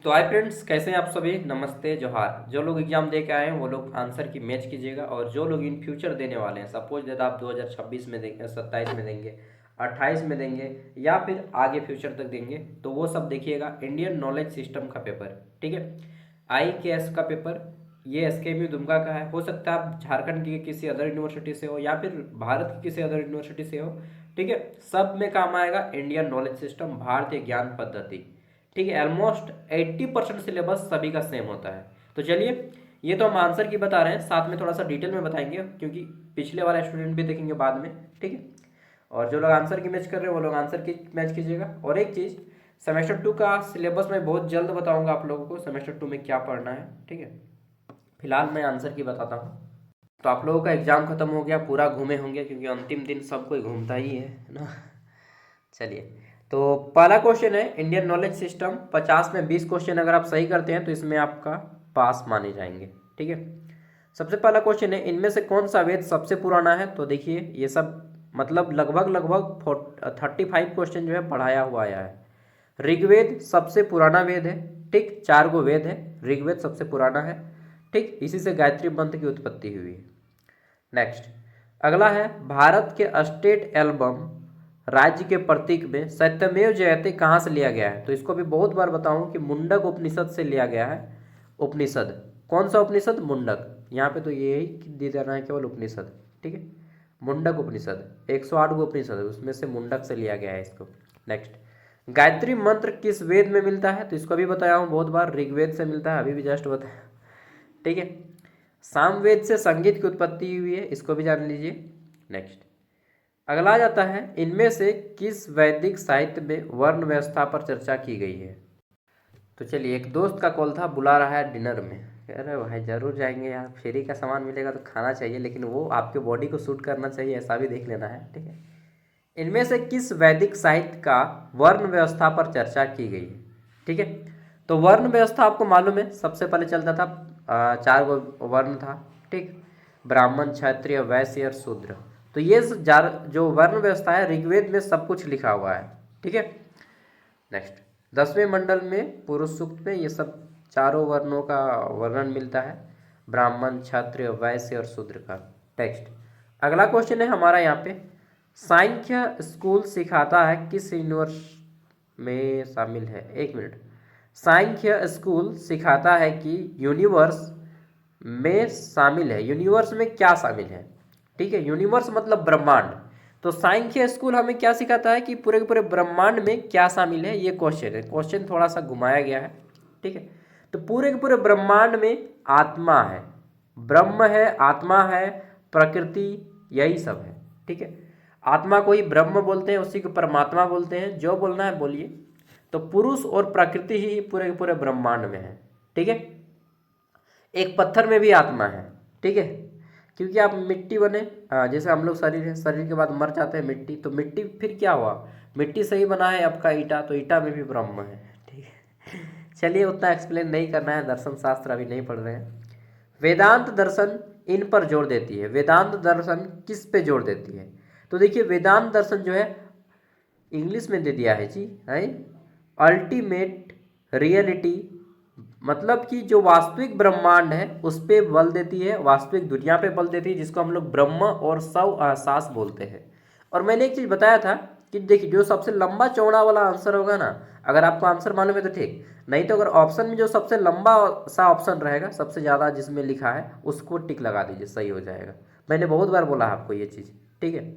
तो hi friends, कैसे हैं आप सभी। नमस्ते, जोहार। जो लोग एग्जाम दे के आए हैं वो लोग आंसर की मैच कीजिएगा, और जो लोग इन फ्यूचर देने वाले हैं, सपोज दैट आप 2026 में देंगे, 27 में देंगे, 28 में देंगे, या फिर आगे फ्यूचर तक देंगे, तो वो सब देखिएगा इंडियन नॉलेज सिस्टम का पेपर। ठीक है, IKS का पेपर। ये SKMU दुमका का है। हो सकता है आप झारखंड की किसी अदर यूनिवर्सिटी से हो, या फिर भारत की किसी अदर यूनिवर्सिटी से हो। ठीक है, सब में काम आएगा इंडियन नॉलेज सिस्टम, भारतीय ज्ञान पद्धति। ठीक है, ऑलमोस्ट 80% सिलेबस सभी का सेम होता है। तो चलिए, ये तो हम आंसर की बता रहे हैं, साथ में थोड़ा सा डिटेल में बताएंगे, क्योंकि पिछले वाला स्टूडेंट भी देखेंगे बाद में। ठीक है, और जो लोग आंसर की मैच कर रहे हैं वो लोग आंसर की मैच कीजिएगा। और एक चीज़, सेमेस्टर 2 का सिलेबस मैं बहुत जल्द बताऊंगा आप लोगों को, सेमेस्टर 2 में क्या पढ़ना है। ठीक है, फिलहाल मैं आंसर की बताता हूँ। तो आप लोगों का एग्जाम खत्म हो गया, पूरा घूमे होंगे, क्योंकि अंतिम दिन सब कोई घूमता ही है ना। चलिए, तो पहला क्वेश्चन है इंडियन नॉलेज सिस्टम। 50 में 20 क्वेश्चन अगर आप सही करते हैं तो इसमें आपका पास माने जाएंगे। ठीक है, सबसे पहला क्वेश्चन है, इनमें से कौन सा वेद सबसे पुराना है। तो देखिए, ये सब मतलब लगभग लगभग 35 क्वेश्चन जो है पढ़ाया हुआ आया है। ऋग्वेद सबसे पुराना वेद है। ठीक, 4 गो वेद है, ऋग्वेद सबसे पुराना है। ठीक, इसी से गायत्री मंत्र की उत्पत्ति हुई है। नेक्स्ट, अगला है, भारत के स्टेट एल्बम राज्य के प्रतीक में सत्यमेव जयते कहाँ से लिया गया है। तो इसको भी बहुत बार बताऊं कि मुंडक उपनिषद से लिया गया है। उपनिषद, कौन सा उपनिषद? मुंडक। यहाँ पे तो यही दे देना है केवल उपनिषद। ठीक है, मुंडक उपनिषद 108 गो उपनिषद है, उसमें से मुंडक से लिया गया है इसको। नेक्स्ट, गायत्री मंत्र किस वेद में मिलता है। तो इसको भी बताया हूँ बहुत बार, ऋग्वेद से मिलता है, अभी भी जस्ट बताया। ठीक है, सामवेद से संगीत की उत्पत्ति हुई है, इसको भी जान लीजिए। नेक्स्ट, अगला आ जाता है, इनमें से किस वैदिक साहित्य में वर्ण व्यवस्था पर चर्चा की गई है। तो चलिए, एक दोस्त का कॉल था, बुला रहा है डिनर में। कह रहे भाई जरूर जाएंगे यार, फ्री का सामान मिलेगा तो खाना चाहिए, लेकिन वो आपके बॉडी को सूट करना चाहिए, ऐसा भी देख लेना है। ठीक है, इनमें से किस वैदिक साहित्य का वर्ण व्यवस्था पर चर्चा की गई है। ठीक है, तो वर्ण व्यवस्था आपको मालूम है, सबसे पहले चलता था 4 गो वर्ण था। ठीक, ब्राह्मण, क्षत्रिय, वैश्य और शूद्र। तो ये जो वर्ण व्यवस्था है, ऋग्वेद में सब कुछ लिखा हुआ है। ठीक है, नेक्स्ट, 10वें मंडल में पुरुष सूक्त में ये सब चारों वर्णों का वर्णन मिलता है, ब्राह्मण, क्षत्रिय, वैश्य और शूद्र का। टेक्स्ट, अगला क्वेश्चन है हमारा यहाँ पे, सांख्य स्कूल सिखाता है किस यूनिवर्स में शामिल है। एक मिनट, सांख्य स्कूल सिखाता है कि यूनिवर्स में शामिल है। यूनिवर्स में क्या शामिल है? ठीक है, यूनिवर्स मतलब ब्रह्मांड। तो सांख्य स्कूल हमें क्या सिखाता है कि पूरे के पूरे ब्रह्मांड में क्या शामिल है, ये क्वेश्चन है। क्वेश्चन थोड़ा सा घुमाया गया है। ठीक है, तो पूरे के पूरे ब्रह्मांड में आत्मा है, ब्रह्म है, आत्मा है, प्रकृति, यही सब है। ठीक है, आत्मा को ही ब्रह्म बोलते हैं, उसी को परमात्मा बोलते हैं, जो बोलना है बोलिए। तो पुरुष और प्रकृति ही पूरे के पूरे ब्रह्मांड में है। ठीक है, एक पत्थर में भी आत्मा है। ठीक है, क्योंकि आप मिट्टी बने, जैसे हम लोग शरीर है, शरीर के बाद मर जाते हैं मिट्टी, तो मिट्टी फिर क्या हुआ? मिट्टी से ही बना है आपका ईटा, तो ईटा में भी ब्रह्म है। ठीक है, चलिए उतना एक्सप्लेन नहीं करना है, दर्शन शास्त्र अभी नहीं पढ़ रहे हैं। वेदांत दर्शन इन पर जोर देती है। वेदांत दर्शन किस पे जोर देती है? तो देखिए, वेदांत दर्शन जो है, इंग्लिश में दे दिया है जी, है अल्टीमेट रियलिटी, मतलब कि जो वास्तविक ब्रह्मांड है उस पे बल देती है, वास्तविक दुनिया पे बल देती है, जिसको हम लोग ब्रह्म और स्व एहसास बोलते हैं। और मैंने एक चीज़ बताया था कि देखिए, जो सबसे लंबा चौड़ा वाला आंसर होगा ना, अगर आपको आंसर मालूम है तो ठीक, नहीं तो अगर ऑप्शन में जो सबसे लंबा सा ऑप्शन रहेगा, सबसे ज़्यादा जिसमें लिखा है, उसको टिक लगा दीजिए, सही हो जाएगा। मैंने बहुत बार बोला आपको ये चीज़। ठीक है,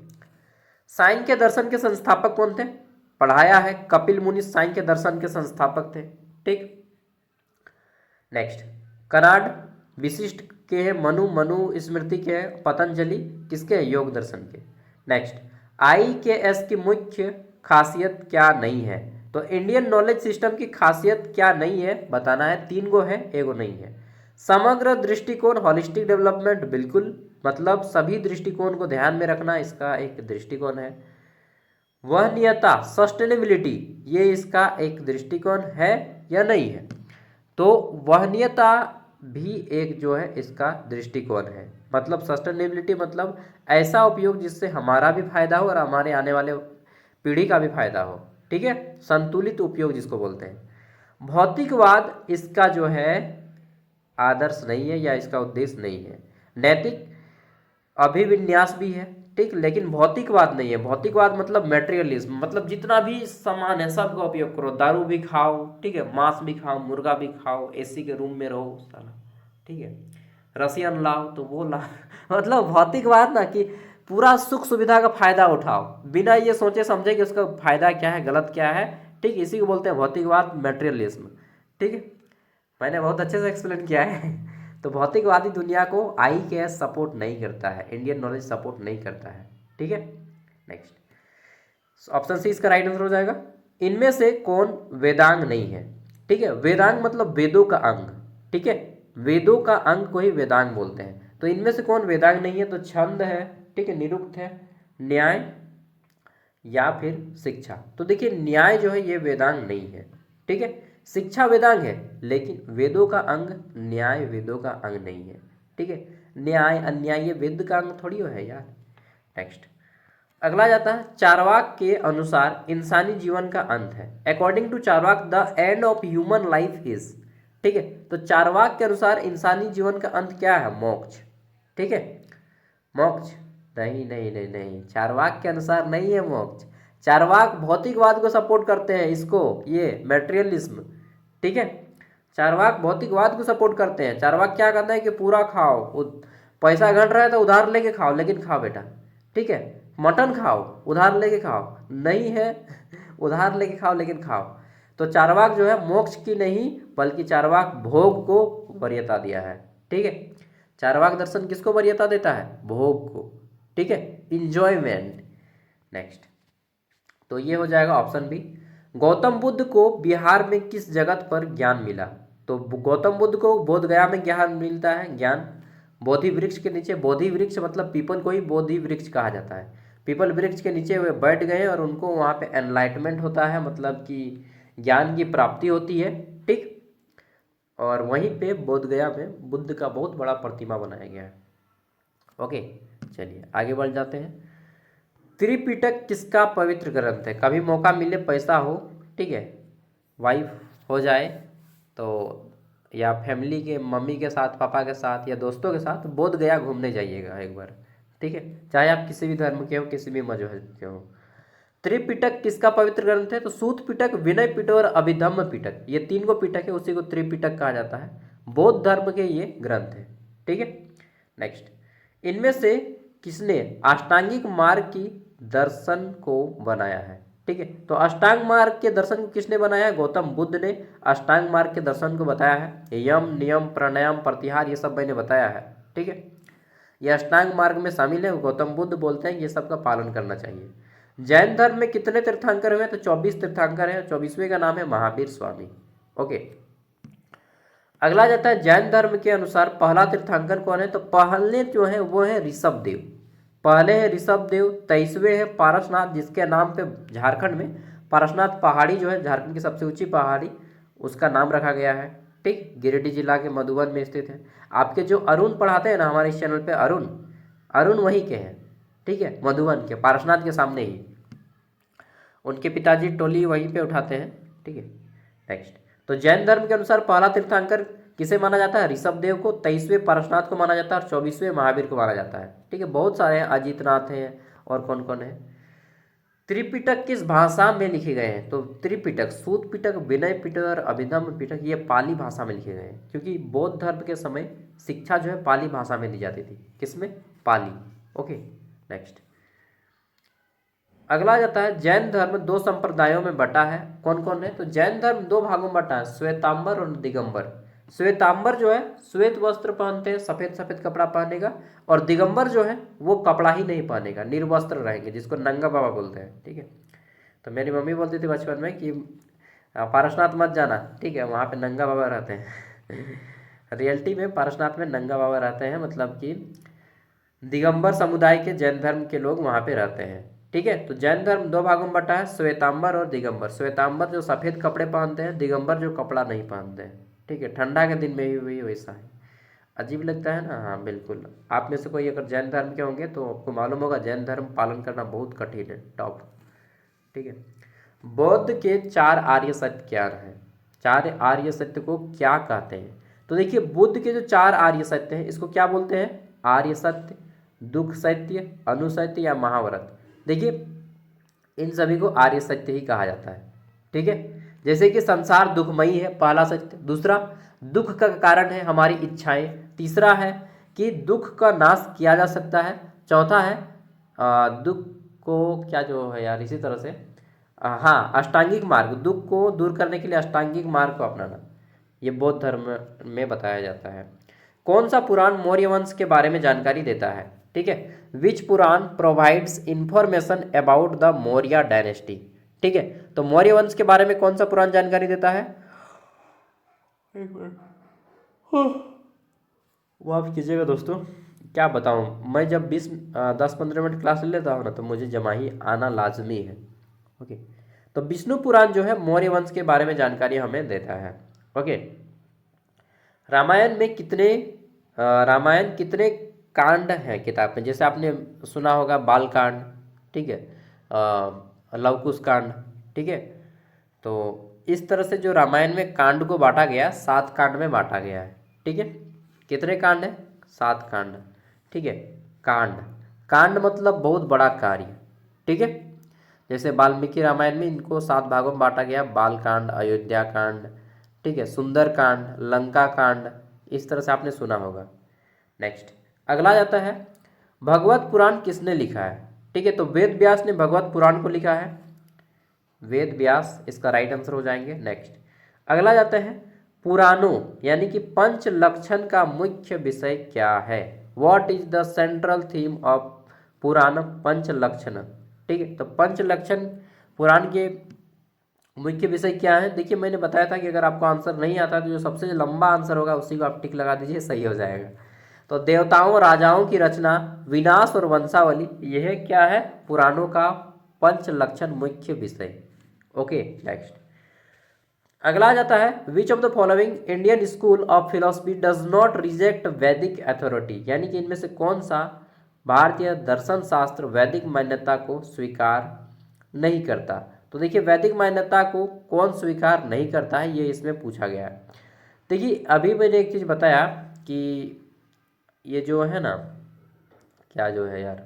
सांख्य दर्शन के संस्थापक कौन थे? पढ़ाया है, कपिल मुनि सांख्य दर्शन के संस्थापक थे। ठीक, नेक्स्ट, कनाड विशिष्ट के हैं, मनु मनु स्मृति के हैं, पतंजलि किसके हैं? योग दर्शन के। नेक्स्ट, IKS की मुख्य खासियत क्या नहीं है। तो इंडियन नॉलेज सिस्टम की खासियत क्या नहीं है बताना है। 3 गो है, एगो नहीं है। समग्र दृष्टिकोण, हॉलिस्टिक डेवलपमेंट, बिल्कुल, मतलब सभी दृष्टिकोण को ध्यान में रखना, इसका एक दृष्टिकोण है। वहनीयता, सस्टेनेबिलिटी, ये इसका एक दृष्टिकोण है या नहीं है? तो वहनीयता भी एक जो है इसका दृष्टिकोण है, मतलब सस्टेनेबिलिटी मतलब ऐसा उपयोग जिससे हमारा भी फायदा हो और हमारे आने वाले पीढ़ी का भी फायदा हो। ठीक है, संतुलित उपयोग जिसको बोलते हैं। भौतिकवाद इसका जो है आदर्श नहीं है या इसका उद्देश्य नहीं है। नैतिक अभिविन्यास भी है, ठीक, लेकिन भौतिकवाद नहीं है। भौतिकवाद मतलब मेटेरियलिज्म, मतलब जितना भी सामान है सबका उपयोग करो, दारू भी खाओ, ठीक है, मांस भी खाओ, मुर्गा भी खाओ, एसी के रूम में रहो साला, ठीक है, रसियन लाओ तो वो ला मतलब भौतिकवाद ना कि पूरा सुख सुविधा का फायदा उठाओ बिना ये सोचे समझे कि उसका फायदा क्या है, गलत क्या है, ठीक, इसी को बोलते हैं भौतिकवाद, मेटेरियलिज्म, ठीक है। मैंने बहुत अच्छे से एक्सप्लेन किया है तो भौतिकवादी दुनिया को आई के सपोर्ट नहीं करता है, इंडियन नॉलेज सपोर्ट नहीं करता है, ठीक है। नेक्स्ट ऑप्शन सी इसका राइट आंसर हो जाएगा। इनमें से कौन वेदांग नहीं है, ठीक है, वेदांग मतलब वेदों का अंग, ठीक है, वेदों का अंग को ही वेदांग बोलते हैं। तो इनमें से कौन वेदांग नहीं है, तो छंद है, ठीक है, निरुक्त है, न्याय या फिर शिक्षा। तो देखिए न्याय जो है ये वेदांग नहीं है, ठीक है, शिक्षा वेदांग है, लेकिन वेदों का अंग न्याय वेदों का अंग नहीं है, ठीक है, न्याय अन्याय ये वेद का अंग थोड़ी है यार। नेक्स्ट अगला जाता है, चारवाक के अनुसार इंसानी जीवन का अंत है। According to Charvaka the end of human life is, ठीक है, तो चारवाक के अनुसार इंसानी जीवन का अंत क्या है, मोक्ष, ठीक है, मोक्ष नहीं नहीं नहीं नहीं, चारवाक के अनुसार नहीं है मोक्ष। चारवाक भौतिकवाद को सपोर्ट करते हैं, इसको ये मेटेरियलिज्म, ठीक है, चारवाक भौतिकवाद को सपोर्ट करते हैं। चारवाक क्या कहते हैं कि पूरा खाओ, पैसा घट रहा है तो उधार लेके खाओ, लेकिन खाओ बेटा, ठीक है, मटन खाओ उधार लेके खाओ, नहीं है उधार लेके खाओ लेकिन खाओ। तो चारवाक जो है मोक्ष की नहीं बल्कि चारवाक भोग को वरीयता दिया है, ठीक है, चारवाक दर्शन किसको वरीयता देता है, भोग को, ठीक है, इंजॉयमेंट। नेक्स्ट तो ये हो जाएगा ऑप्शन बी। गौतम बुद्ध को बिहार में किस जगत पर ज्ञान मिला, तो गौतम बुद्ध को बोध गया में ज्ञान मिलता है, ज्ञान बोधि वृक्ष के नीचे। बोधि वृक्ष मतलब पीपल को ही बोधि वृक्ष कहा जाता है। पीपल वृक्ष के नीचे वे बैठ गए और उनको वहाँ पे एनलाइटमेंट होता है, मतलब कि ज्ञान की प्राप्ति होती है, ठीक, और वहीं पे बोध गया में बुद्ध का बहुत बड़ा प्रतिमा बनाया गया है। ओके चलिए आगे बढ़ जाते हैं। त्रिपिटक किसका पवित्र ग्रंथ है, कभी मौका मिले, पैसा हो, ठीक है, वाइफ हो जाए तो, या फैमिली के मम्मी के साथ, पापा के साथ या दोस्तों के साथ बोध गया घूमने जाइएगा एक बार, ठीक है, चाहे आप किसी भी धर्म के हो, किसी भी मजहब के हो। त्रिपिटक किसका पवित्र ग्रंथ है, तो सूत पिटक, विनय पिटक और अभिधम्म पिटक, ये तीन को पिटक है, उसी को त्रिपिटक कहा जाता है। बौद्ध धर्म के ये ग्रंथ है, ठीक है। नेक्स्ट इनमें से किसने अष्टांगिक मार्ग की दर्शन को बनाया है, ठीक है, तो अष्टांग मार्ग के दर्शन को किसने बनाया है, गौतम बुद्ध ने अष्टांग मार्ग के दर्शन को बताया है। यम नियम प्राणायाम प्रत्याहार ये सब मैंने बताया है, ठीक है, ये अष्टांग मार्ग में शामिल है। गौतम बुद्ध बोलते हैं कि ये सब का पालन करना चाहिए। जैन धर्म में कितने तीर्थंकर हुए, तो 24 तीर्थंकर हैं, 24वें का नाम है महावीर स्वामी। ओके अगला जाता है, जैन धर्म के अनुसार पहला तीर्थंकर कौन है, तो पहले जो है वो है ऋषभ देव, पहले है ऋषभ देव। 23वें है पारसनाथ, जिसके नाम पे झारखंड में पारसनाथ पहाड़ी जो है झारखंड की सबसे ऊंची पहाड़ी, उसका नाम रखा गया है, ठीक, गिरिडीह जिला के मधुबन में स्थित है। आपके जो अरुण पढ़ाते हैं ना हमारे इस चैनल पे, अरुण अरुण वहीं के हैं, ठीक है, मधुबन के, पारसनाथ के सामने ही, उनके पिताजी टोली वहीं पे उठाते हैं, ठीक है। नेक्स्ट तो जैन धर्म के अनुसार पहला तीर्थंकर किसे माना जाता है, ऋषभ देव को, 23वें पारसनाथ को माना जाता है और 24वें महावीर को माना जाता है, ठीक है। बहुत सारे हैं, अजीतनाथ हैं और कौन कौन है। त्रिपिटक किस भाषा में लिखे गए हैं, तो त्रिपिटक, सूत पिटक, विनय पिटक और अभिधम्म पिटक ये पाली भाषा में लिखे गए हैं, क्योंकि बौद्ध धर्म के समय शिक्षा जो है पाली भाषा में दी जाती थी, किसमें, पाली। ओके नेक्स्ट अगला जाता है, जैन धर्म दो संप्रदायों में बटा है, कौन कौन है, तो जैन धर्म दो भागों में बटा है, श्वेतांबर और दिगंबर। श्वेतांबर जो है श्वेत वस्त्र पहनते हैं, सफेद सफेद कपड़ा पहनेगा, और दिगंबर जो है वो कपड़ा ही नहीं पहनेगा, निर्वस्त्र रहेंगे, जिसको नंगा बाबा बोलते हैं, ठीक है। तो मेरी मम्मी बोलती थी बचपन में कि पारसनाथ मत जाना, ठीक है, वहाँ पे नंगा बाबा रहते हैं रियलिटी में पारसनाथ में नंगा बाबा रहते हैं, मतलब कि दिगंबर समुदाय के जैन धर्म के लोग वहाँ पे रहते हैं, ठीक है। तो जैन धर्म दो भागों में बटा है, श्वेतांबर और दिगंबर। श्वेतांबर जो सफ़ेद कपड़े पहनते हैं, दिगंबर जो कपड़ा नहीं पहनते हैं, ठीक है, ठंडा के दिन में भी वैसा है। अजीब लगता है ना, हाँ बिल्कुल। आप में से कोई अगर जैन धर्म के होंगे तो आपको मालूम होगा जैन धर्म पालन करना बहुत कठिन है, टॉप, ठीक है। बौद्ध के चार आर्य सत्य क्या हैं, चार आर्य सत्य को क्या कहते हैं? तो देखिए बुद्ध के जो चार आर्य सत्य हैं इसको क्या बोलते हैं? आर्य सत्य, दुख सत्य, अनुसत्य या महाव्रत। देखिए इन सभी को आर्य सत्य ही कहा जाता है। ठीक है, जैसे कि संसार दुखमयी है, पहला सत्य। दूसरा, दुख का कारण है हमारी इच्छाएं। तीसरा है कि दुख का नाश किया जा सकता है। चौथा है दुख को क्या जो है यार, इसी तरह से हाँ, अष्टांगिक मार्ग, दुख को दूर करने के लिए अष्टांगिक मार्ग को अपनाना, ये बौद्ध धर्म में बताया जाता है। कौन सा पुराण मौर्य वंश के बारे में जानकारी देता है? ठीक है, which Purana provides information about the Maurya dynasty. ठीक है, तो मौर्य वंश के बारे में कौन सा पुराण जानकारी देता है? माफ कीजिएगा दोस्तों, क्या बताऊं, मैं जब 10-15 मिनट क्लास ले लेता हूँ ना तो मुझे जमा ही आना लाजमी है। ओके, तो विष्णु पुराण जो है मौर्य वंश के बारे में जानकारी हमें देता है। ओके, रामायण में रामायण कितने कांड हैं किताब में? जैसे आपने सुना होगा बाल कांड, ठीक है, लवकुश कांड, ठीक है। तो इस तरह से जो रामायण में कांड को बांटा गया, 7 कांड में बांटा गया है। ठीक है, कितने कांड है? 7 कांड। ठीक है, कांड, कांड मतलब बहुत बड़ा कार्य। ठीक है, जैसे वाल्मीकि रामायण में इनको 7 भागों में बांटा गया, बाल कांड, अयोध्या कांड, ठीक है, सुंदर कांड, लंका कांड, इस तरह से आपने सुना होगा। नेक्स्ट अगला जाता है, भगवत पुराण किसने लिखा है? ठीक है, तो वेद व्यास ने भगवत पुराण को लिखा है, वेद व्यास इसका राइट आंसर हो जाएंगे। नेक्स्ट अगला जाता है, पुराणों यानी कि पंच लक्षण का मुख्य विषय क्या है? What is the central theme of Purana Pancha Lakshana? ठीक है, तो पंच लक्षण पुराण के मुख्य विषय क्या है? देखिए मैंने बताया था कि अगर आपको आंसर नहीं आता तो जो सबसे लंबा आंसर होगा उसी को आप टिक लगा दीजिए, सही हो जाएगा। तो देवताओं राजाओं की रचना, विनाश और वंशावली, यह क्या है? पुराणों का पंच लक्षण मुख्य विषय। ओके, नेक्स्ट अगला आ जाता है, which of the following Indian school of philosophy does not reject वैदिक अथॉरिटी? यानी कि इनमें से कौन सा भारतीय दर्शन शास्त्र वैदिक मान्यता को स्वीकार नहीं करता? तो देखिए वैदिक मान्यता को कौन स्वीकार नहीं करता है, ये इसमें पूछा गया है। देखिए अभी मैंने एक चीज़ बताया कि ये जो है ना, क्या जो है यार,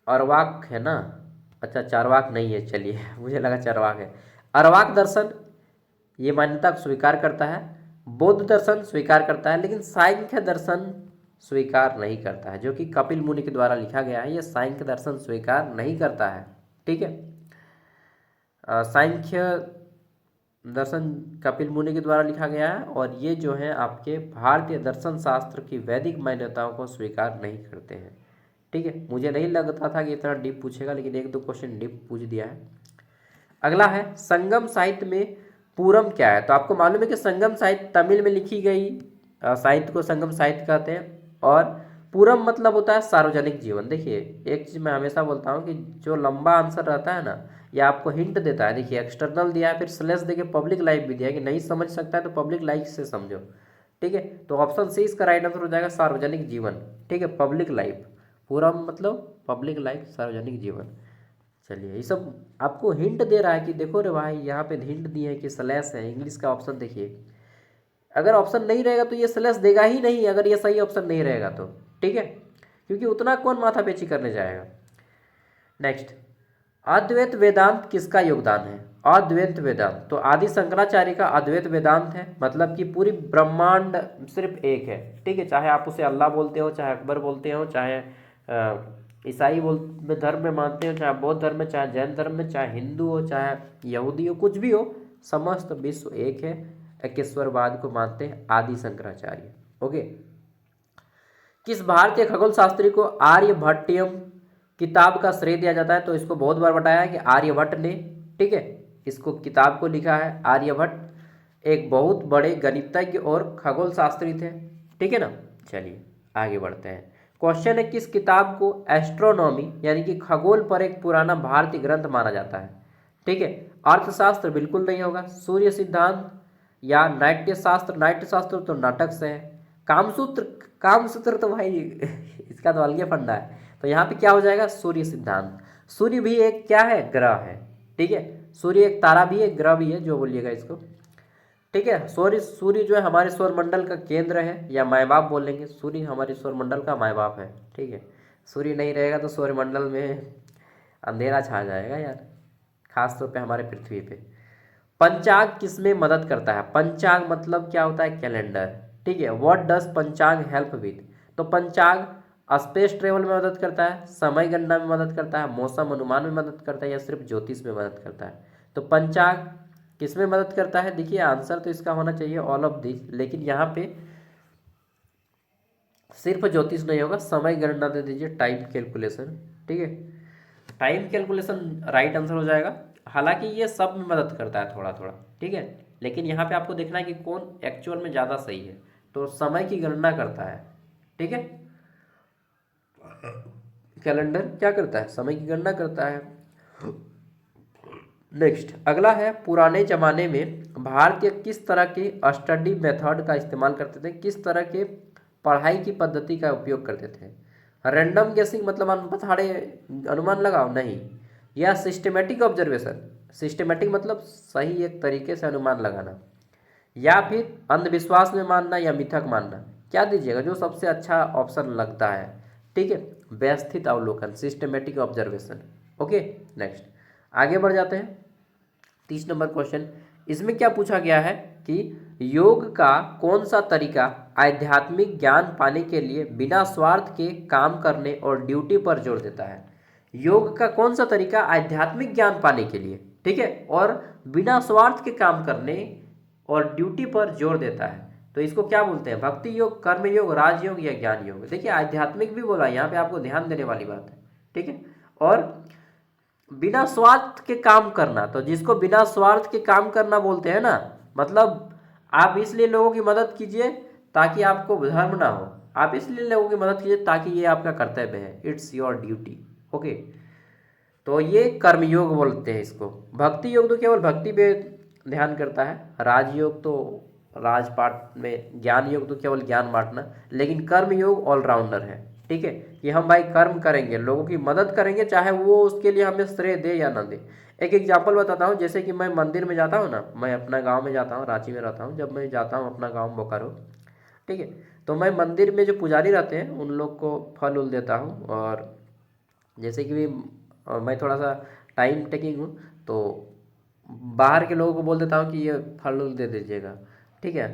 अरवाक है ना, अच्छा चारवाक नहीं है, चलिए मुझे लगा चारवाक है। अरवाक दर्शन ये मान्यता को स्वीकार करता है, बौद्ध दर्शन स्वीकार करता है, लेकिन सांख्य दर्शन स्वीकार नहीं करता है, जो कि कपिल मुनि के द्वारा लिखा गया है। ये सांख्य दर्शन स्वीकार नहीं करता है। ठीक है, सांख्य दर्शन कपिल मुनि के द्वारा लिखा गया है, और ये जो है आपके भारतीय दर्शन शास्त्र की वैदिक मान्यताओं को स्वीकार नहीं करते हैं। ठीक है, मुझे नहीं लगता था कि इतना डीप पूछेगा, लेकिन 1-2 क्वेश्चन डीप पूछ दिया है। अगला है, संगम साहित्य में पूरम क्या है? तो आपको मालूम है कि संगम साहित्य तमिल में लिखी गई साहित्य को संगम साहित्य कहते हैं, और पूरम मतलब होता है सार्वजनिक जीवन। देखिए एक चीज़ मैं हमेशा बोलता हूँ कि जो लंबा आंसर रहता है ना, ये आपको हिंट देता है। देखिए एक्सटर्नल दिया है, फिर स्लेस देके पब्लिक लाइफ भी दिया है कि नहीं समझ सकता है तो पब्लिक लाइफ से समझो। ठीक है, तो ऑप्शन सी इसका राइट आंसर हो जाएगा, सार्वजनिक जीवन। ठीक है, पब्लिक लाइफ, पूरम मतलब पब्लिक लाइफ, सार्वजनिक जीवन। चलिए ये सब आपको हिंट दे रहा है कि देखो रे भाई, यहाँ पे हिंट दिए है कि स्लैश है, इंग्लिश का ऑप्शन देखिए। अगर ऑप्शन नहीं रहेगा तो ये स्लैश देगा ही नहीं, अगर ये सही ऑप्शन नहीं रहेगा तो। ठीक है, क्योंकि उतना कौन माथापेची करने जाएगा। नेक्स्ट, अद्वैत वेदांत किसका योगदान है? अद्वैत वेदांत तो आदि शंकराचार्य का अद्वैत वेदांत है, मतलब कि पूरी ब्रह्मांड सिर्फ एक है। ठीक है, चाहे आप उसे अल्लाह बोलते हो, चाहे अकबर बोलते हो, चाहे ईसाई में धर्म में मानते हो, चाहे बौद्ध धर्म में, चाहे जैन धर्म में, चाहे हिंदू हो, चाहे यहूदी हो, कुछ भी हो, समस्त विश्व एक है। एकेश्वरवाद को मानते हैं आदि शंकराचार्य। ओके, किस भारतीय खगोल शास्त्री को आर्यभट्टियम किताब का श्रेय दिया जाता है? तो इसको बहुत बार बताया है कि आर्यभट्ट ने, ठीक है, इसको किताब को लिखा है। आर्यभट्ट एक बहुत बड़े गणितज्ञ और खगोल शास्त्री थे। ठीक है ना, चलिए आगे बढ़ते हैं। क्वेश्चन है, किस किताब को एस्ट्रोनॉमी यानी कि खगोल पर एक पुराना भारतीय ग्रंथ माना जाता है? ठीक है, अर्थशास्त्र बिल्कुल नहीं होगा, सूर्य सिद्धांत या नाट्य शास्त्र, नाट्य शास्त्र तो नाटक से है, कामसूत्र, कामसूत्र तो भाई इसका तो अलग फंडा है। तो यहाँ पे क्या हो जाएगा? सूर्य सिद्धांत। सूर्य भी एक क्या है? ग्रह है। ठीक है, सूर्य एक तारा भी है, एक ग्रह भी है, जो बोलिएगा इसको। ठीक है, सूर्य जो है हमारे सौरमंडल का केंद्र है या माँ बाप बोल लेंगे। सूर्य हमारे सौरमंडल का माँ बाप है। ठीक है, सूर्य नहीं रहेगा तो सौरमंडल में अंधेरा छा जाएगा यार, खास तौर पे हमारे पृथ्वी पे। पंचांग किस में मदद करता है? पंचांग मतलब क्या होता है? कैलेंडर। ठीक है, व्हाट डज पंचांग हेल्प विद? तो पंचांग स्पेस ट्रेवल में मदद करता है, समय गणना में मदद करता है, मौसम अनुमान में मदद करता है, या सिर्फ ज्योतिष में मदद करता है? तो पंचांग किस में मदद करता है? देखिए आंसर तो इसका होना चाहिए ऑल ऑफ दिस, लेकिन यहाँ पे सिर्फ ज्योतिष नहीं होगा, समय गणना दे दीजिए, टाइम कैलकुलेशन। ठीक है, टाइम कैलकुलेशन राइट आंसर हो जाएगा। हालांकि ये सब में मदद करता है थोड़ा थोड़ा। ठीक है, लेकिन यहाँ पे आपको देखना है कि कौन एक्चुअल में ज़्यादा सही है। तो समय की गणना करता है। ठीक है, कैलेंडर क्या करता है? समय की गणना करता है। नेक्स्ट अगला है, पुराने जमाने में भारतीय किस तरह के स्टडी मेथड का इस्तेमाल करते थे? किस तरह के पढ़ाई की पद्धति का उपयोग करते थे? रैंडम गेसिंग मतलब अनपढ़ अनुमान लगाओ नहीं, या सिस्टमेटिक ऑब्जर्वेशन? सिस्टमेटिक मतलब सही एक तरीके से अनुमान लगाना, या फिर अंधविश्वास में मानना या मिथक मानना? क्या दीजिएगा? जो सबसे अच्छा ऑप्शन लगता है। ठीक है, व्यवस्थित अवलोकन, सिस्टमेटिक ऑब्जर्वेशन। ओके, नेक्स्ट आगे बढ़ जाते हैं। 30 नंबर क्वेश्चन, इसमें क्या पूछा गया है कि योग का कौन सा तरीका आध्यात्मिक ज्ञान पाने के लिए बिना स्वार्थ के काम करने और ड्यूटी पर जोर देता है? योग का कौन सा तरीका आध्यात्मिक ज्ञान पाने के लिए, ठीक है, और बिना स्वार्थ के काम करने और ड्यूटी पर जोर देता है? तो इसको क्या बोलते हैं? भक्ति योग, कर्म योग, राजयोग या ज्ञान योग? देखिए आध्यात्मिक भी बोला, यहाँ पे आपको ध्यान देने वाली बात है। ठीक है, और बिना स्वार्थ के काम करना, तो जिसको बिना स्वार्थ के काम करना बोलते हैं ना, मतलब आप इसलिए लोगों की मदद कीजिए ताकि आपको धर्म ना हो, आप इसलिए लोगों की मदद कीजिए ताकि ये आपका कर्तव्य है, इट्स योर ड्यूटी। ओके, तो ये कर्मयोग बोलते हैं इसको। भक्ति योग तो केवल भक्ति पे ध्यान करता है, राजयोग तो राजपाट में, ज्ञान योग तो केवल ज्ञान बांटना, लेकिन कर्म योग ऑलराउंडर है। ठीक है, कि हम भाई कर्म करेंगे, लोगों की मदद करेंगे, चाहे वो उसके लिए हमें श्रेय दे या ना दे। एक एग्जाम्पल बताता हूँ, जैसे कि मैं मंदिर में जाता हूँ ना, मैं अपना गांव में जाता हूँ, रांची में रहता हूँ, जब मैं जाता हूँ अपना गांव बोकारो, ठीक है, तो मैं मंदिर में जो पुजारी रहते हैं उन लोग को फल उल देता हूँ। और जैसे कि मैं थोड़ा सा टाइम टेकिंग हूँ, तो बाहर के लोगों को बोल देता हूँ कि ये फल उल दे दीजिएगा। ठीक है,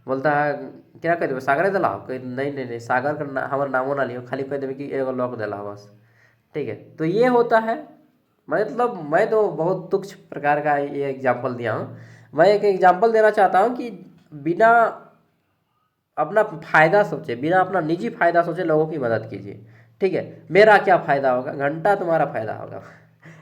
बोलता है क्या कह देवे, सागर दिलाओ? कह नहीं नहीं नहीं, सागर का हमारा नामो ना लियो, खाली कह देवे कि एगो लौक दिलाओ बस। ठीक है, तो ये होता है, मतलब मैं तो बहुत तुच्छ प्रकार का ये एग्जाम्पल दिया हूँ। मैं एक एग्जाम्पल देना चाहता हूँ कि बिना अपना फ़ायदा सोचे, बिना अपना निजी फ़ायदा सोचे लोगों की मदद कीजिए। ठीक है, मेरा क्या फ़ायदा होगा, घंटा तुम्हारा फ़ायदा होगा।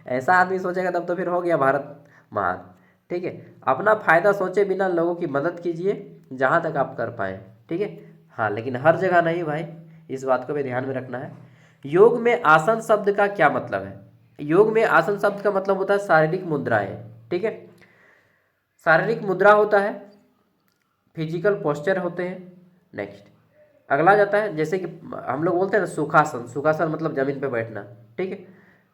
ऐसा आदमी सोचेगा तब तो फिर हो गया भारत महान। ठीक है, अपना फ़ायदा सोचे बिना लोगों की मदद कीजिए जहाँ तक आप कर पाएँ। ठीक है, हाँ, लेकिन हर जगह नहीं भाई, इस बात को भी ध्यान में रखना है। योग में आसन शब्द का क्या मतलब है? योग में आसन शब्द का मतलब होता है शारीरिक मुद्राएं। ठीक है, शारीरिक मुद्रा होता है, फिजिकल पोस्चर होते हैं। नेक्स्ट अगला जाता है, जैसे कि हम लोग बोलते हैं ना सुखासन, सुखासन मतलब जमीन पे बैठना। ठीक है,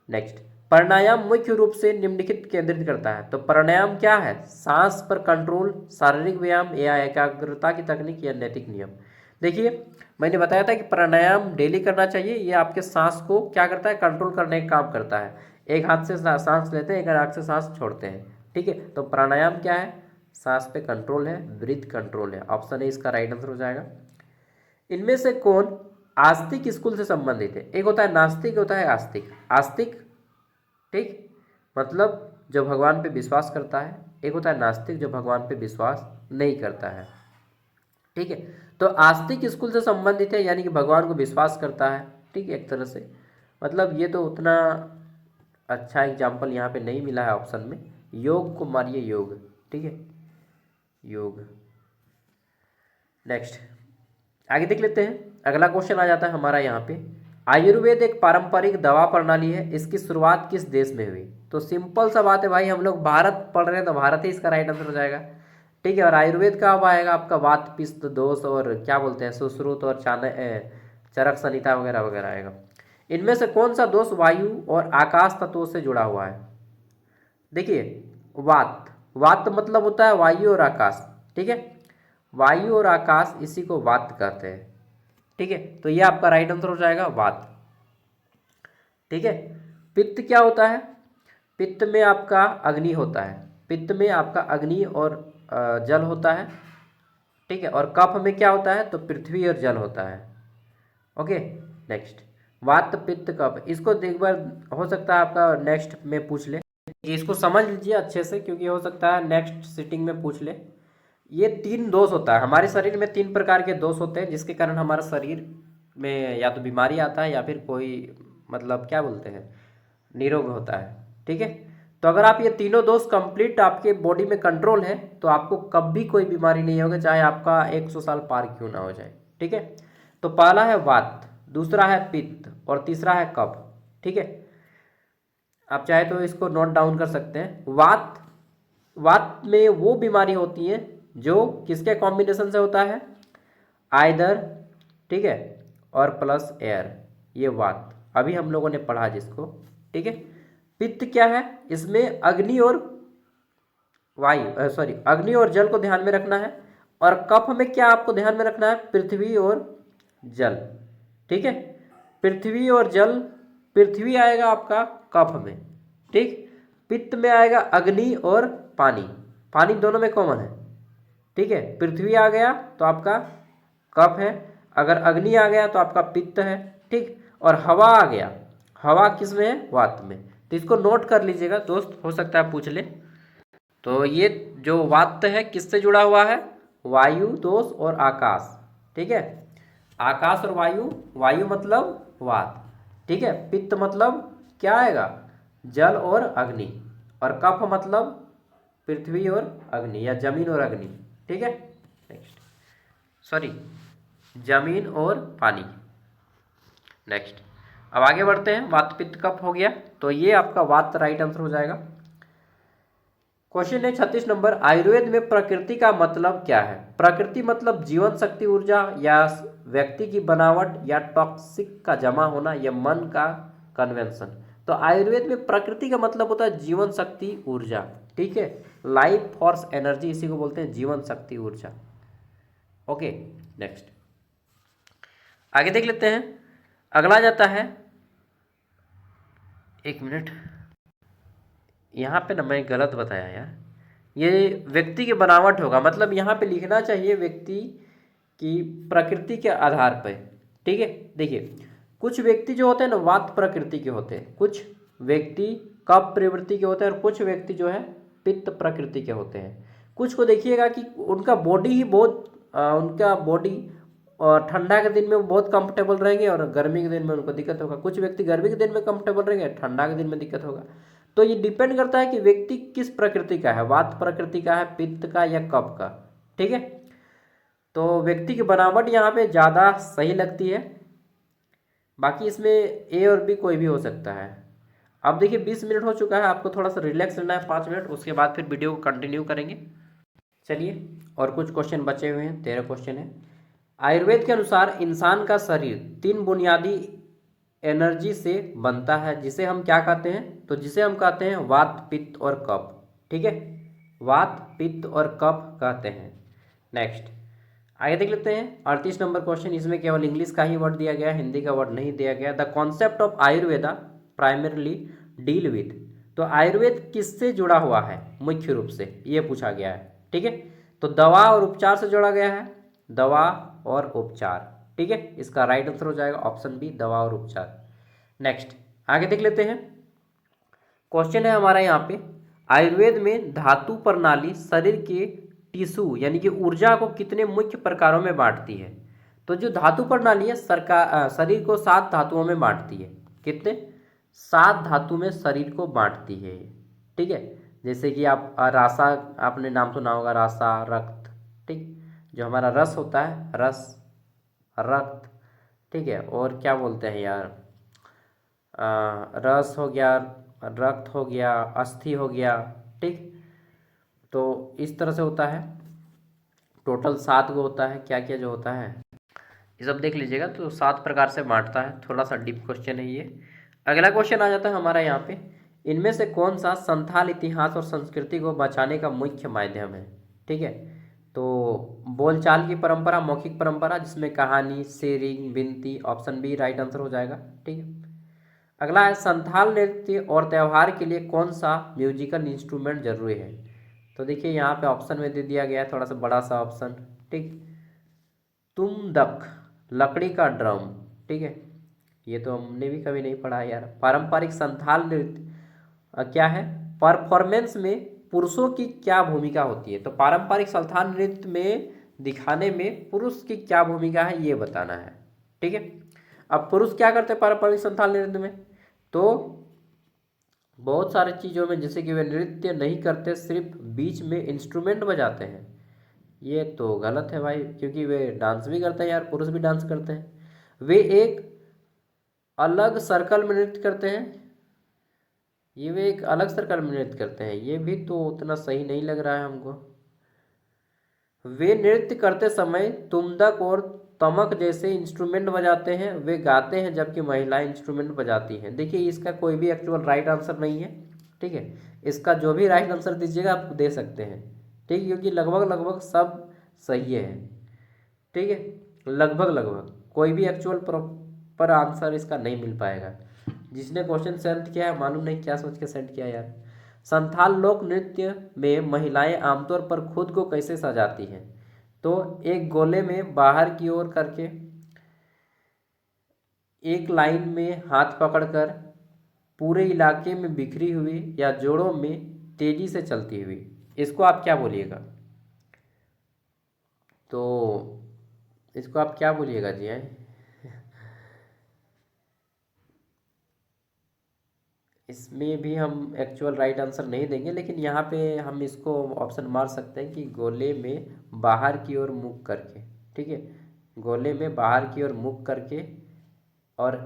नेक्स्ट प्राणायाम मुख्य रूप से निम्नलिखित केंद्रित करता है। तो प्राणायाम क्या है? सांस पर कंट्रोल, शारीरिक व्यायाम या एकाग्रता की तकनीक या नैतिक नियम? देखिए मैंने बताया था कि प्राणायाम डेली करना चाहिए, ये आपके सांस को क्या करता है? कंट्रोल करने का काम करता है। एक हाथ से सांस लेते हैं, एक हाथ से सांस छोड़ते हैं। ठीक है, तो प्राणायाम क्या है? सांस पे कंट्रोल है, ब्रीथ कंट्रोल है। ऑप्शन ए इसका राइट आंसर हो जाएगा। इनमें से कौन आस्तिक स्कूल से संबंधित है? एक होता है नास्तिक, होता है आस्तिक। आस्तिक, ठीक, मतलब जो भगवान पे विश्वास करता है। एक होता है नास्तिक, जो भगवान पे विश्वास नहीं करता है। ठीक है, तो आस्तिक स्कूल से संबंधित है, यानी कि भगवान को विश्वास करता है। ठीक है, एक तरह से मतलब ये तो उतना अच्छा एग्जाम्पल यहाँ पे नहीं मिला है ऑप्शन में। योग को मारिए योग। ठीक है, योग। नेक्स्ट आगे देख लेते हैं, अगला क्वेश्चन आ जाता है हमारा यहाँ पे। आयुर्वेद एक पारंपरिक दवा प्रणाली है, इसकी शुरुआत किस देश में हुई? तो सिंपल सा बात है भाई, हम लोग भारत पढ़ रहे हैं तो भारत ही इसका राइट आंसर हो जाएगा। ठीक है, और आयुर्वेद का अब आएगा आपका वात पित्त दोष और क्या बोलते हैं सुश्रुत और चरक संहिता वगैरह वगैरह आएगा। इनमें से कौन सा दोष वायु और आकाश तत्वों से जुड़ा हुआ है? देखिए वात, वात मतलब होता है वायु और आकाश, ठीक है, वायु और आकाश, इसी को वात कहते हैं, ठीक है। तो ये आपका राइट आंसर हो जाएगा वात, ठीक है। पित्त क्या होता है? पित्त में आपका अग्नि होता है, पित्त में आपका अग्नि और जल होता है, ठीक है। और कफ में क्या होता है? तो पृथ्वी और जल होता है। ओके, नेक्स्ट वात पित्त कफ, इसको एक बार हो सकता है आपका नेक्स्ट में पूछ ले, इसको समझ लीजिए अच्छे से, क्योंकि हो सकता है नेक्स्ट सीटिंग में पूछ ले। ये तीन दोष होता है हमारे शरीर में, तीन प्रकार के दोष होते हैं जिसके कारण हमारा शरीर में या तो बीमारी आता है या फिर कोई मतलब क्या बोलते हैं निरोग होता है, ठीक है। तो अगर आप ये तीनों दोष कंप्लीट आपके बॉडी में कंट्रोल है तो आपको कभी कोई बीमारी नहीं होगी, चाहे आपका 100 साल पार क्यों ना हो जाए, ठीक है। तो पहला है वात, दूसरा है पित्त और तीसरा है कफ, ठीक है। आप चाहे तो इसको नोट डाउन कर सकते हैं। वात, वात में वो बीमारी होती है जो किसके कॉम्बिनेशन से होता है? आइदर, ठीक है, और प्लस एयर, ये वात अभी हम लोगों ने पढ़ा जिसको, ठीक है। पित्त क्या है? इसमें अग्नि और वायु सॉरी अग्नि और जल को ध्यान में रखना है। और कफ में क्या आपको ध्यान में रखना है? पृथ्वी और जल, ठीक है। पृथ्वी और जल, पृथ्वी आएगा आपका कफ में, ठीक। पित्त में आएगा अग्नि और पानी, पानी दोनों में कॉमन है, ठीक है। पृथ्वी आ गया तो आपका कफ है, अगर अग्नि आ गया तो आपका पित्त है, ठीक। और हवा आ गया, हवा किस में है? वात में। तो इसको नोट कर लीजिएगा दोस्त, हो सकता है पूछ ले। तो ये जो वात है किससे जुड़ा हुआ है? वायु दोष और आकाश, ठीक है। आकाश और वायु, वायु मतलब वात, ठीक है। पित्त मतलब क्या आएगा? जल और अग्नि। और कफ मतलब पृथ्वी और अग्नि या जमीन और अग्नि, ठीक है। नेक्स्ट सॉरी जमीन और पानी। नेक्स्ट अब आगे बढ़ते हैं, वात पित्त कफ हो गया, तो ये आपका वात राइट आंसर हो जाएगा। क्वेश्चन है 36 नंबर, आयुर्वेद में प्रकृति का मतलब क्या है? प्रकृति मतलब जीवन शक्ति ऊर्जा या व्यक्ति की बनावट या टॉक्सिक का जमा होना या मन का कन्वेंशन। तो आयुर्वेद में प्रकृति का मतलब होता है जीवन शक्ति ऊर्जा, ठीक है, लाइफ फोर्स एनर्जी, इसी को बोलते हैं जीवन शक्ति ऊर्जा। ओके, नेक्स्ट आगे देख लेते हैं। अगला जाता है, एक मिनट, यहाँ पे ना मैं गलत बताया यार, ये व्यक्ति की बनावट होगा, मतलब यहाँ पे लिखना चाहिए व्यक्ति की प्रकृति के आधार पर, ठीक है। देखिए कुछ व्यक्ति जो होते हैं ना वात प्रकृति के होते हैं, कुछ व्यक्ति कफ प्रवृत्ति के होते हैं और कुछ व्यक्ति जो है पित्त प्रकृति के होते हैं। कुछ को देखिएगा कि उनका बॉडी ही बहुत उनका बॉडी ठंडा के दिन में बहुत कंफर्टेबल रहेंगे और गर्मी के दिन में उनको दिक्कत होगा। कुछ व्यक्ति गर्मी के दिन में कंफर्टेबल रहेंगे, ठंडा के दिन में दिक्कत होगा। तो ये डिपेंड करता है कि व्यक्ति किस प्रकृति का है, वात प्रकृति का है, पित्त का या कफ का, ठीक है। तो व्यक्ति की बनावट यहाँ पे ज़्यादा सही लगती है, बाकी इसमें ए और बी कोई भी हो सकता है। अब देखिए 20 मिनट हो चुका है, आपको थोड़ा सा रिलैक्स रहना है 5 मिनट, उसके बाद फिर वीडियो को कंटिन्यू करेंगे। चलिए और कुछ क्वेश्चन बचे हुए हैं, 13 क्वेश्चन है। आयुर्वेद के अनुसार इंसान का शरीर 3 बुनियादी एनर्जी से बनता है, जिसे हम क्या कहते हैं? तो जिसे हम कहते हैं वात पित्त और कफ, ठीक है, वात पित्त और कफ कहते हैं। नेक्स्ट आगे देख लेते हैं 38 नंबर क्वेश्चन, इसमें केवल इंग्लिश का ही वर्ड दिया गया, हिंदी का वर्ड नहीं दिया गया। The concept of Ayurveda primarily deal with, तो आयुर्वेद किससे जुड़ा हुआ है मुख्य रूप से, ये पूछा गया है, ठीक है। तो दवा और उपचार से जोड़ा गया है, दवा और उपचार, ठीक है। इसका राइट आंसर हो जाएगा ऑप्शन बी, दवा और उपचार। नेक्स्ट आगे देख लेते हैं, क्वेश्चन है हमारा यहाँ पे, आयुर्वेद में धातु प्रणाली शरीर के टिश्यू यानी कि ऊर्जा को कितने मुख्य प्रकारों में बांटती है? तो जो धातु प्रणाली है शरीर को 7 धातुओं में बांटती है। कितने? 7 धातु में शरीर को बांटती है, ठीक है। जैसे कि आप रासा, आपने नाम सुना होगा, रासा रक्त, ठीक, जो हमारा रस होता है, रस रक्त, ठीक है। और क्या बोलते हैं यार, रस हो गया, रक्त हो गया, अस्थि हो गया, ठीक। तो इस तरह से होता है, टोटल 7 गो होता है, क्या क्या जो होता है ये सब देख लीजिएगा। तो 7 प्रकार से बांटता है, थोड़ा सा डीप क्वेश्चन है ये। अगला क्वेश्चन आ जाता है हमारा यहाँ पे, इनमें से कौन सा संथाल इतिहास और संस्कृति को बचाने का मुख्य माध्यम है? ठीक है, तो बोलचाल की परंपरा, मौखिक परंपरा जिसमें कहानी, शेरिंग, विनती, ऑप्शन बी राइट आंसर हो जाएगा। ठीक है, अगला है संथाल नृत्य और त्यौहार के लिए कौन सा म्यूजिकल इंस्ट्रूमेंट जरूरी है? तो देखिए यहाँ पे ऑप्शन में दे दिया गया है थोड़ा सा बड़ा सा ऑप्शन। ठीक, तुम्दक, लकड़ी का ड्रम। ठीक है, ये तो हमने भी कभी नहीं पढ़ा यार। पारंपरिक संथाल नृत्य क्या है? परफॉर्मेंस में पुरुषों की क्या भूमिका होती है? तो पारंपरिक संथाल नृत्य में दिखाने में पुरुष की क्या भूमिका है ये बताना है। ठीक है, अब पुरुष क्या करते हैं पारंपरिक संथाल नृत्य में? तो बहुत सारी चीज़ों में, जैसे कि वे नृत्य नहीं करते, सिर्फ बीच में इंस्ट्रूमेंट बजाते हैं। ये तो गलत है भाई, क्योंकि वे डांस भी करते हैं यार, पुरुष भी डांस करते हैं। वे एक अलग सर्कल में नृत्य करते हैं, ये वे एक अलग सर्कल में नृत्य करते हैं, ये भी तो उतना सही नहीं लग रहा है हमको। वे नृत्य करते समय तुम्दक और तमक जैसे इंस्ट्रूमेंट बजाते हैं, वे गाते हैं जबकि महिलाएं इंस्ट्रूमेंट बजाती हैं। देखिए इसका कोई भी एक्चुअल राइट आंसर नहीं है। ठीक है, इसका जो भी राइट आंसर दीजिएगा आप दे सकते हैं। ठीक है, क्योंकि लगभग लगभग सब सही है। ठीक है, लगभग लगभग कोई भी एक्चुअल प्रॉपर आंसर इसका नहीं मिल पाएगा। जिसने क्वेश्चन सेंड किया है मालूम नहीं क्या सोच के सेंड किया यार। संथाल लोक नृत्य में महिलाएं आमतौर पर खुद को कैसे सजाती हैं? तो एक गोले में बाहर की ओर करके, एक लाइन में हाथ पकड़कर, पूरे इलाके में बिखरी हुई, या जोड़ों में तेजी से चलती हुई, इसको आप क्या बोलिएगा? तो इसको आप क्या बोलिएगा जी हैं? इसमें भी हम एक्चुअल राइट आंसर नहीं देंगे, लेकिन यहाँ पे हम इसको ऑप्शन मार सकते हैं कि गोले में बाहर की ओर मुख करके। ठीक है, गोले में बाहर की ओर मुख करके, और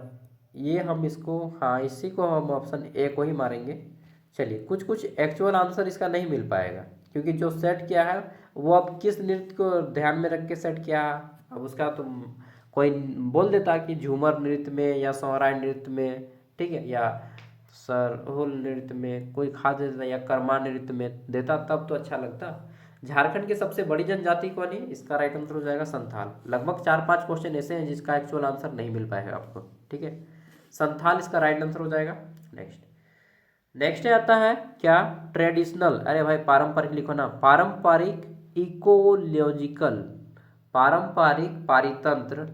ये हम इसको, हाँ इसी को हम ऑप्शन ए को ही मारेंगे। चलिए, कुछ कुछ एक्चुअल आंसर इसका नहीं मिल पाएगा, क्योंकि जो सेट किया है वो अब किस नृत्य को ध्यान में रख के सेट किया है। अब उसका तो कोई बोल देता कि झूमर नृत्य में, या सोहराय नृत्य में, ठीक है, या सरहुल नृत्य में, कोई खा देता या कर्मा नृत्य में देता, तब तो अच्छा लगता। झारखंड की सबसे बड़ी जनजाति कौन है? इसका राइट आंसर हो जाएगा संथाल। लगभग 4-5 क्वेश्चन ऐसे हैं जिसका एक्चुअल आंसर नहीं मिल पाएगा आपको। ठीक है, संथाल इसका राइट आंसर हो जाएगा। नेक्स्ट नेक्स्ट आता है क्या? ट्रेडिशनल, अरे भाई पारंपरिक लिखो ना, पारंपरिक इकोलॉजिकल, पारंपरिक पारितंत्र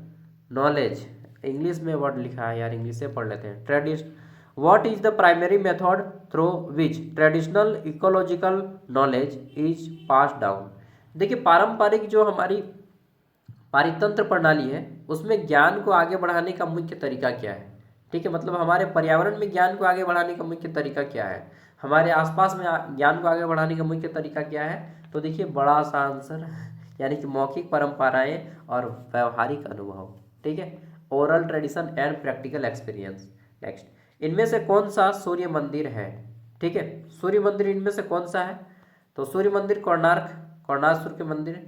नॉलेज, इंग्लिश में वर्ड लिखा है यार, इंग्लिश से पढ़ लेते हैं। Tradition, what is the primary method through which traditional ecological knowledge is pass down? देखिए पारंपरिक जो हमारी पारितंत्र प्रणाली है, उसमें ज्ञान को आगे बढ़ाने का मुख्य तरीका क्या है? ठीक है, मतलब हमारे पर्यावरण में ज्ञान को आगे बढ़ाने का मुख्य तरीका क्या है, हमारे आसपास में ज्ञान को आगे बढ़ाने का मुख्य तरीका क्या है? तो देखिए बड़ा सा आंसर यानी कि मौखिक परंपराएं और व्यवहारिक अनुभव। ठीक है, oral tradition and practical experience. Next, इनमें से कौन सा सूर्य मंदिर है? ठीक है, सूर्य मंदिर इनमें से कौन सा है? तो सूर्य मंदिर कोणार्क, कोणार्क के मंदिर।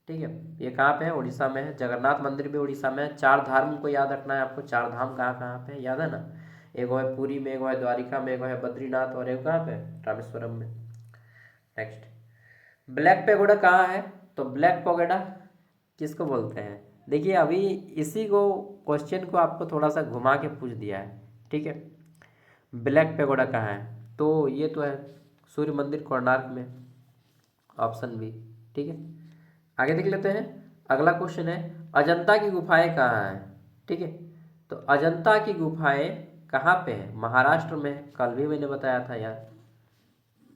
ठीक है, ये कहाँ पे है? उड़ीसा में है। जगन्नाथ मंदिर भी उड़ीसा में है। चार धाम को याद रखना है आपको, चार धाम कहाँ कहाँ पे है, याद है ना? एक है पुरी में, एक है द्वारिका में, एक है बद्रीनाथ, और एक कहाँ पे? रामेश्वरम में। नेक्स्ट, ब्लैक पैगोडा कहाँ है? तो ब्लैक पैगोडा किसको बोलते हैं? देखिए अभी इसी को क्वेश्चन को आपको थोड़ा सा घुमा के पूछ दिया है। ठीक है, ब्लैक पैगोडा कहाँ है? तो ये तो है सूर्य मंदिर कोणार्क में, ऑप्शन बी। ठीक है, आगे देख लेते हैं। अगला क्वेश्चन है अजंता की गुफाएं कहाँ हैं? ठीक है, तो अजंता की गुफाएं कहाँ पे हैं? महाराष्ट्र में है, कल भी मैंने बताया था यार।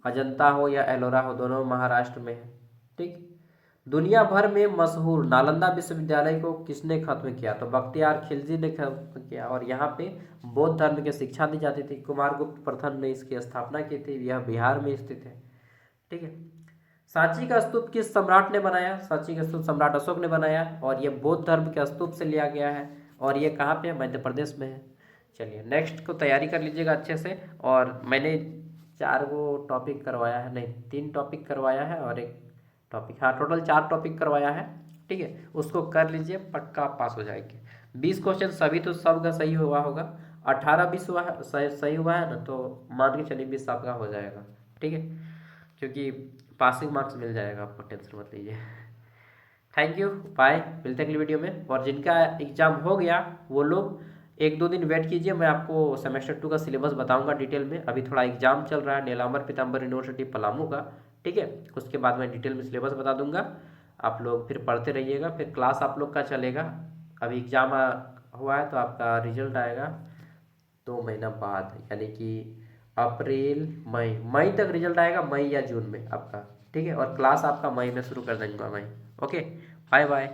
अजंता हो या एलोरा हो, दोनों महाराष्ट्र में है। ठीक, दुनिया भर में मशहूर नालंदा विश्वविद्यालय को किसने खत्म किया? तो बख्तियार खिलजी ने खत्म किया, और यहाँ पे बौद्ध धर्म की शिक्षा दी जाती थी। कुमारगुप्त प्रथम ने इसकी स्थापना की थी, यह बिहार में स्थित है। ठीक है, सांची का स्तूप किस सम्राट ने बनाया? सांची का स्तूप सम्राट अशोक ने बनाया, और ये बौद्ध धर्म के स्तूप से लिया गया है, और ये कहाँ पे है? मध्य प्रदेश में है। चलिए नेक्स्ट को तैयारी कर लीजिएगा अच्छे से। और मैंने 4 गो टॉपिक करवाया है, नहीं 3 टॉपिक करवाया है और एक टॉपिक, हाँ टोटल 4 टॉपिक करवाया है। ठीक है, उसको कर लीजिए, पक्का पास हो जाएंगे। 20 क्वेश्चन सभी तो सबका सही हुआ होगा, 18-20 हुआ है, सही हुआ है ना, तो मान के चलिए 20 आपका हो जाएगा। ठीक है, क्योंकि पासिंग मार्क्स मिल जाएगा आपको, टेंशन मत लीजिए। थैंक यू, बाय, मिलते हैं अगली वीडियो में। और जिनका एग्ज़ाम हो गया वो लोग 1-2 दिन वेट कीजिए, मैं आपको सेमेस्टर 2 का सिलेबस बताऊंगा डिटेल में। अभी थोड़ा एग्जाम चल रहा है नीलांबर पीताम्बर यूनिवर्सिटी पलामू का। ठीक है, उसके बाद मैं डिटेल में सिलेबस बता दूंगा, आप लोग फिर पढ़ते रहिएगा। फिर क्लास आप लोग का चलेगा। अभी एग्ज़ाम हुआ है तो आपका रिजल्ट आएगा 2 महीना बाद, यानी कि अप्रैल मई, मई तक रिजल्ट आएगा, मई या जून में आपका। ठीक है, और क्लास आपका मई में शुरू कर देंगे मई। Okay, bye bye,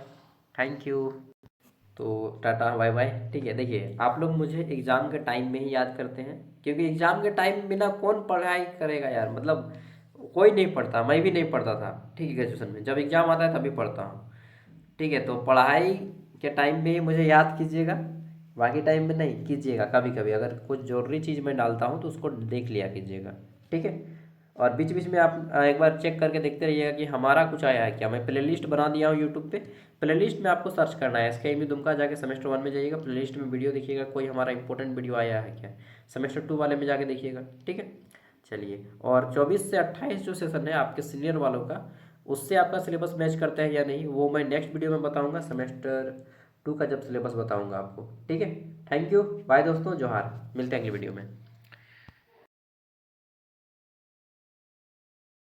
thank you. तो टाटा बाय बाय। ठीक है, देखिए आप लोग मुझे एग्ज़ाम के टाइम में ही याद करते हैं, क्योंकि एग्ज़ाम के टाइम बिना कौन पढ़ाई करेगा यार, मतलब कोई नहीं पढ़ता, मैं भी नहीं पढ़ता था। ठीक है, ग्रेजुएशन में जब एग्ज़ाम आता है तभी पढ़ता हूँ। ठीक है, तो पढ़ाई के टाइम में ही मुझे याद कीजिएगा, बाकी टाइम में नहीं कीजिएगा। कभी कभी अगर कुछ ज़रूरी चीज़ मैं डालता हूँ तो उसको देख लिया कीजिएगा। ठीक है, और बीच बीच में आप एक बार चेक करके देखते रहिएगा कि हमारा कुछ आया है क्या। मैं प्लेलिस्ट बना दिया हूँ यूट्यूब पे, प्लेलिस्ट में आपको सर्च करना है SKM दुमका, जाके सेमेस्टर 1 में जाइएगा, प्लेलिस्ट में वीडियो देखिएगा, कोई हमारा इंपॉर्टेंट वीडियो आया है क्या, सेमेस्टर 2 वाले में जाके देखिएगा। ठीक है, चलिए। और 24 से 28 जो सेशन है आपके सीनियर वालों का, उससे आपका सिलेबस मैच करता है या नहीं वो मैं नेक्स्ट वीडियो में बताऊंगा, सेमेस्टर 2 का जब सिलेबस बताऊंगा आपको। ठीक है, थैंक यू, बाय दोस्तों, जोहार, मिलते हैं अगली वीडियो में।